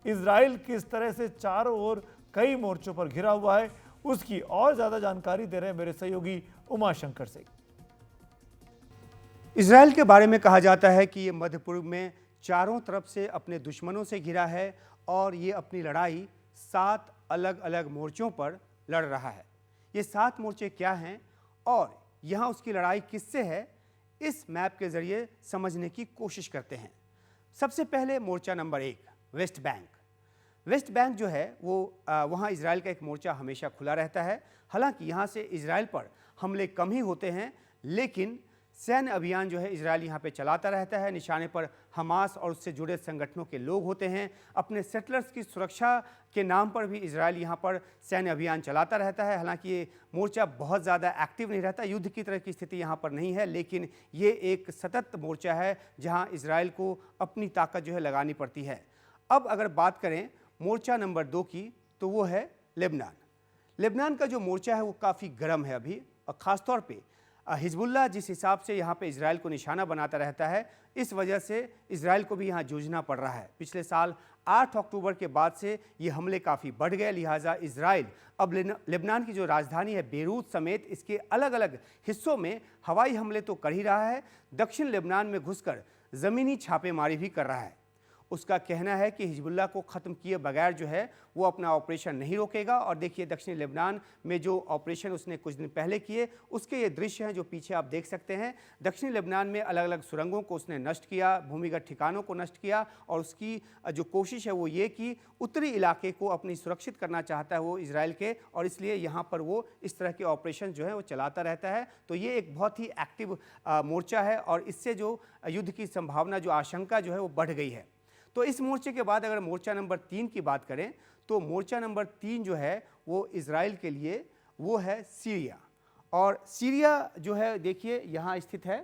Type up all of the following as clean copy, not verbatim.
Israel किस तरह से चारों ओर कई मोर्चों पर घिरा हुआ है, उसकी और ज्यादा जानकारी दे रहे हैं मेरे सहयोगी उमाशंकर सिंह। इजराइल के बारे में कहा जाता है कि ये मध्य पूर्व में चारों तरफ से अपने दुश्मनों से घिरा है और ये अपनी लड़ाई 7 अलग अलग मोर्चों पर लड़ रहा है। ये 7 मोर्चे क्या हैं और यहाँ उसकी लड़ाई किससे है, इस मैप के जरिए समझने की कोशिश करते हैं। सबसे पहले मोर्चा number 1, West Bank. West Bank जो है वो वहाँ इजराइल का एक मोर्चा हमेशा खुला रहता है। हालांकि यहाँ से इजराइल पर हमले कम ही होते हैं, लेकिन सैन्य अभियान जो है इजराइल यहाँ पे चलाता रहता है। निशाने पर हमास और उससे जुड़े संगठनों के लोग होते हैं। अपने सेटलर्स की सुरक्षा के नाम पर भी इजराइल यहाँ पर सैन्य अभियान चलाता रहता है। हालांकि ये मोर्चा बहुत ज़्यादा एक्टिव नहीं रहता, युद्ध की तरह की स्थिति यहाँ पर नहीं है, लेकिन ये एक सतत मोर्चा है जहाँ इजराइल को अपनी ताकत जो है लगानी पड़ती है। अब अगर बात करें मोर्चा नंबर 2 की, तो वो है लेबनान। लेबनान का जो मोर्चा है वो काफ़ी गर्म है अभी, और ख़ासतौर पे हिजबुल्लाह जिस हिसाब से यहाँ पे इजराइल को निशाना बनाता रहता है, इस वजह से इजराइल को भी यहाँ जूझना पड़ रहा है। पिछले साल 8 अक्टूबर के बाद से ये हमले काफ़ी बढ़ गए, लिहाजा इजराइल अब लेबनान की जो राजधानी है बेरूत समेत इसके अलग अलग हिस्सों में हवाई हमले तो कर ही रहा है, दक्षिण लेबनान में घुसकर ज़मीनी छापेमारी भी कर रहा है। उसका कहना है कि हिजबुल्लाह को ख़त्म किए बगैर जो है वो अपना ऑपरेशन नहीं रोकेगा। और देखिए दक्षिणी लेबनान में जो ऑपरेशन उसने कुछ दिन पहले किए, उसके ये दृश्य हैं जो पीछे आप देख सकते हैं। दक्षिणी लेबनान में अलग अलग सुरंगों को उसने नष्ट किया, भूमिगत ठिकानों को नष्ट किया, और उसकी जो कोशिश है वो ये कि उत्तरी इलाके को अपनी सुरक्षित करना चाहता है वो इजराइल के, और इसलिए यहाँ पर वो इस तरह के ऑपरेशन जो है वो चलाता रहता है। तो ये एक बहुत ही एक्टिव मोर्चा है और इससे जो युद्ध की संभावना, जो आशंका जो है वो बढ़ गई है। तो इस मोर्चे के बाद अगर मोर्चा नंबर 3 की बात करें, तो मोर्चा नंबर 3 जो है वो इजराइल के लिए वो है सीरिया। और सीरिया जो है देखिए यहाँ स्थित है,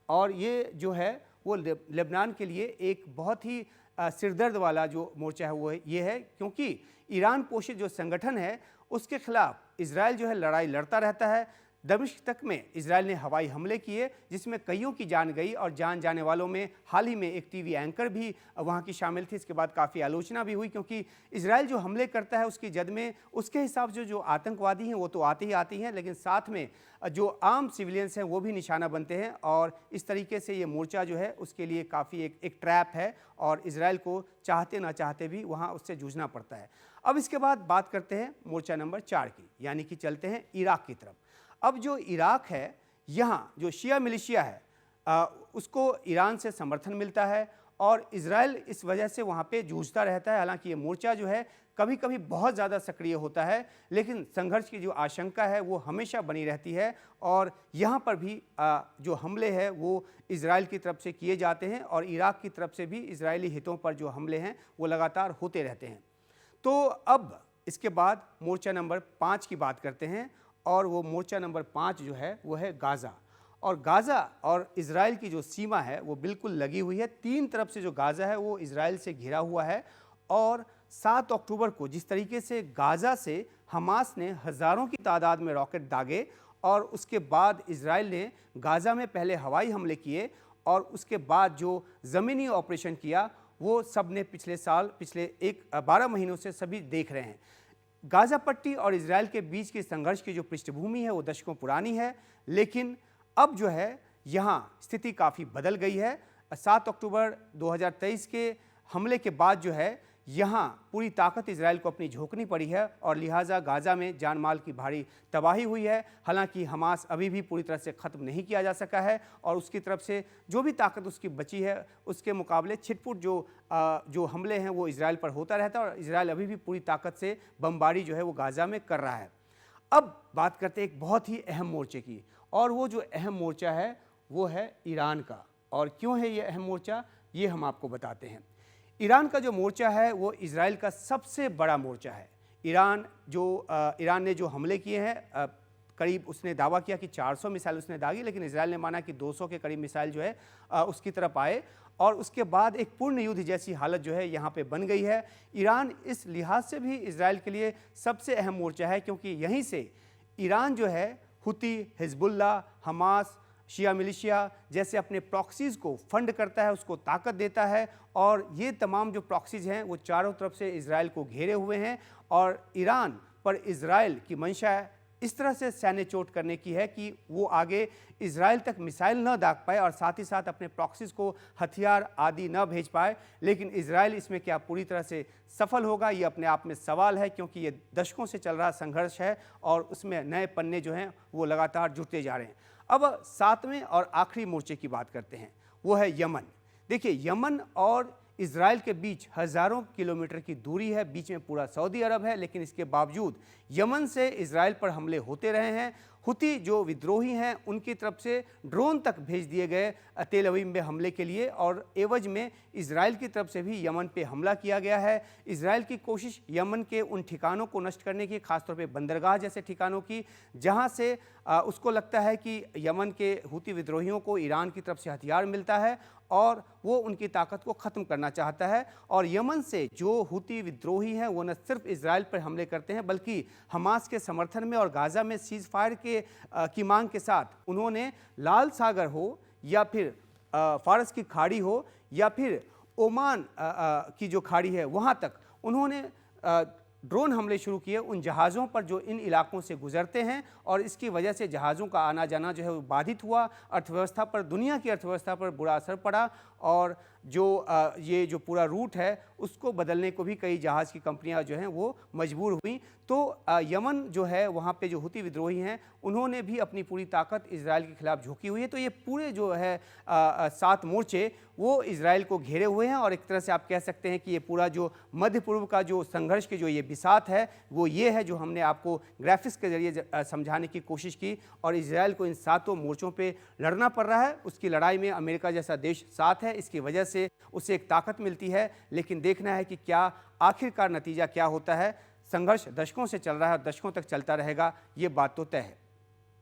और ये जो है वो लेबनान के लिए एक बहुत ही सिरदर्द वाला जो मोर्चा है वो ये है, क्योंकि ईरान पोषित जो संगठन है उसके खिलाफ इजराइल जो है लड़ाई लड़ता रहता है। दमिश्क तक में इजराइल ने हवाई हमले किए जिसमें कईयों की जान गई, और जान जाने वालों में हाल ही में एक टीवी एंकर भी वहां की शामिल थी। इसके बाद काफ़ी आलोचना भी हुई, क्योंकि इजराइल जो हमले करता है उसकी जद में उसके हिसाब से जो आतंकवादी हैं वो तो आते ही आते हैं, लेकिन साथ में जो आम सिविलियंस हैं वो भी निशाना बनते हैं। और इस तरीके से ये मोर्चा जो है उसके लिए काफ़ी एक ट्रैप है, और इजराइल को चाहते ना चाहते भी वहाँ उससे जूझना पड़ता है। अब इसके बाद बात करते हैं मोर्चा नंबर 4 की, यानी कि चलते हैं इराक की तरफ। अब जो इराक है, यहाँ जो शिया मिलिशिया है उसको ईरान से समर्थन मिलता है, और इजराइल इस वजह से वहाँ पे जूझता रहता है। हालांकि ये मोर्चा जो है कभी कभी बहुत ज़्यादा सक्रिय होता है, लेकिन संघर्ष की जो आशंका है वो हमेशा बनी रहती है, और यहाँ पर भी जो हमले हैं वो इजराइल की तरफ से किए जाते हैं, और इराक की तरफ से भी इजरायली हितों पर जो हमले हैं वो लगातार होते रहते हैं। तो अब इसके बाद मोर्चा नंबर 5 की बात करते हैं, और वो मोर्चा नंबर 5 जो है वो है गाज़ा। और गाज़ा और इजराइल की जो सीमा है वो बिल्कुल लगी हुई है। 3 तरफ से जो गाज़ा है वो इजराइल से घिरा हुआ है, और 7 अक्टूबर को जिस तरीके से गाज़ा से हमास ने हज़ारों की तादाद में रॉकेट दागे, और उसके बाद इजराइल ने गाज़ा में पहले हवाई हमले किए, और उसके बाद जो ज़मीनी ऑपरेशन किया वो सब ने पिछले 12 महीनों से सभी देख रहे हैं। गाज़ा पट्टी और इजराइल के बीच के संघर्ष की जो पृष्ठभूमि है वो दशकों पुरानी है, लेकिन अब जो है यहाँ स्थिति काफ़ी बदल गई है। 7 अक्टूबर 2023 के हमले के बाद जो है यहाँ पूरी ताकत इजराइल को अपनी झोंकनी पड़ी है, और लिहाजा गाज़ा में जान माल की भारी तबाही हुई है। हालांकि हमास अभी भी पूरी तरह से ख़त्म नहीं किया जा सका है, और उसकी तरफ से जो भी ताकत उसकी बची है उसके मुकाबले छिटपुट जो हमले हैं वो इजराइल पर होता रहता है, और इजराइल अभी भी पूरी ताकत से बमबारी जो है वो गाज़ा में कर रहा है। अब बात करते हैं एक बहुत ही अहम मोर्चे की, और वो जो अहम मोर्चा है वो है ईरान का। और क्यों है ये अहम मोर्चा, ये हम आपको बताते हैं। ईरान का जो मोर्चा है वो इजराइल का सबसे बड़ा मोर्चा है। ईरान ने जो हमले किए हैं, करीब उसने दावा किया कि 400 मिसाइल उसने दागी, लेकिन इजराइल ने माना कि 200 के करीब मिसाइल जो है उसकी तरफ आए, और उसके बाद एक पूर्ण युद्ध जैसी हालत जो है यहाँ पे बन गई है। ईरान इस लिहाज से भी इजराइल के लिए सबसे अहम मोर्चा है, क्योंकि यहीं से ईरान जो है हुती, हिजबुल्लाह, हमास, शिया मिलिशिया जैसे अपने प्रॉक्सीज़ को फंड करता है, उसको ताकत देता है। और ये तमाम जो प्रॉक्सीज़ हैं वो चारों तरफ से इजराइल को घेरे हुए हैं और ईरान पर इजराइल की मंशा इस तरह से सैन्य चोट करने की है कि वो आगे इजराइल तक मिसाइल न दाग पाए और साथ ही साथ अपने प्रॉक्सीज़ को हथियार आदि न भेज पाए। लेकिन इजराइल इसमें क्या पूरी तरह से सफल होगा, ये अपने आप में सवाल है, क्योंकि ये दशकों से चल रहा संघर्ष है और उसमें नए पन्ने जो हैं वो लगातार जुड़ते जा रहे हैं। अब सातवें और आखिरी मोर्चे की बात करते हैं, वो है यमन। देखिए, यमन और इजराइल के बीच हज़ारों किलोमीटर की दूरी है, बीच में पूरा सऊदी अरब है, लेकिन इसके बावजूद यमन से इजराइल पर हमले होते रहे हैं। हुती जो विद्रोही हैं उनकी तरफ से ड्रोन तक भेज दिए गए तेल अवीव में हमले के लिए और एवज में इजराइल की तरफ से भी यमन पे हमला किया गया है। इजराइल की कोशिश यमन के उन ठिकानों को नष्ट करने की, खासतौर पे बंदरगाह जैसे ठिकानों की, जहां से उसको लगता है कि यमन के हुती विद्रोहियों को ईरान की तरफ से हथियार मिलता है और वो उनकी ताकत को ख़त्म करना चाहता है। और यमन से जो हुती विद्रोही हैं वो न सिर्फ इजराइल पर हमले करते हैं बल्कि हमास के समर्थन में और गाज़ा में सीज़ फायर की मांग के साथ उन्होंने लाल सागर हो या फिर फारस की खाड़ी हो या फिर ओमान की जो खाड़ी है वहाँ तक उन्होंने ड्रोन हमले शुरू किए उन जहाज़ों पर जो इन इलाकों से गुजरते हैं और इसकी वजह से जहाज़ों का आना जाना जो है वो बाधित हुआ। अर्थव्यवस्था पर, दुनिया की अर्थव्यवस्था पर बुरा असर पड़ा और जो ये जो पूरा रूट है उसको बदलने को भी कई जहाज़ की कंपनियां जो हैं वो मजबूर हुई। तो यमन जो है वहाँ पे जो हुती विद्रोही हैं उन्होंने भी अपनी पूरी ताकत इजराइल के खिलाफ झोंकी हुई है। तो ये पूरे जो है 7 मोर्चे वो इजराइल को घेरे हुए हैं और एक तरह से आप कह सकते हैं कि ये पूरा जो मध्य पूर्व का जो संघर्ष की जो ये बिसात है वो ये है जो हमने आपको ग्राफिक्स के जरिए समझाने की कोशिश की। और इजराइल को इन 7 मोर्चों पे लड़ना पड़ रहा है। उसकी लड़ाई में अमेरिका जैसा देश साथ है, इसकी वजह से उसे एक ताकत मिलती है। लेकिन देखना है कि क्या आखिरकार नतीजा क्या होता है। संघर्ष दशकों से चल रहा है और दशकों तक चलता रहेगा, ये बात तो तय है।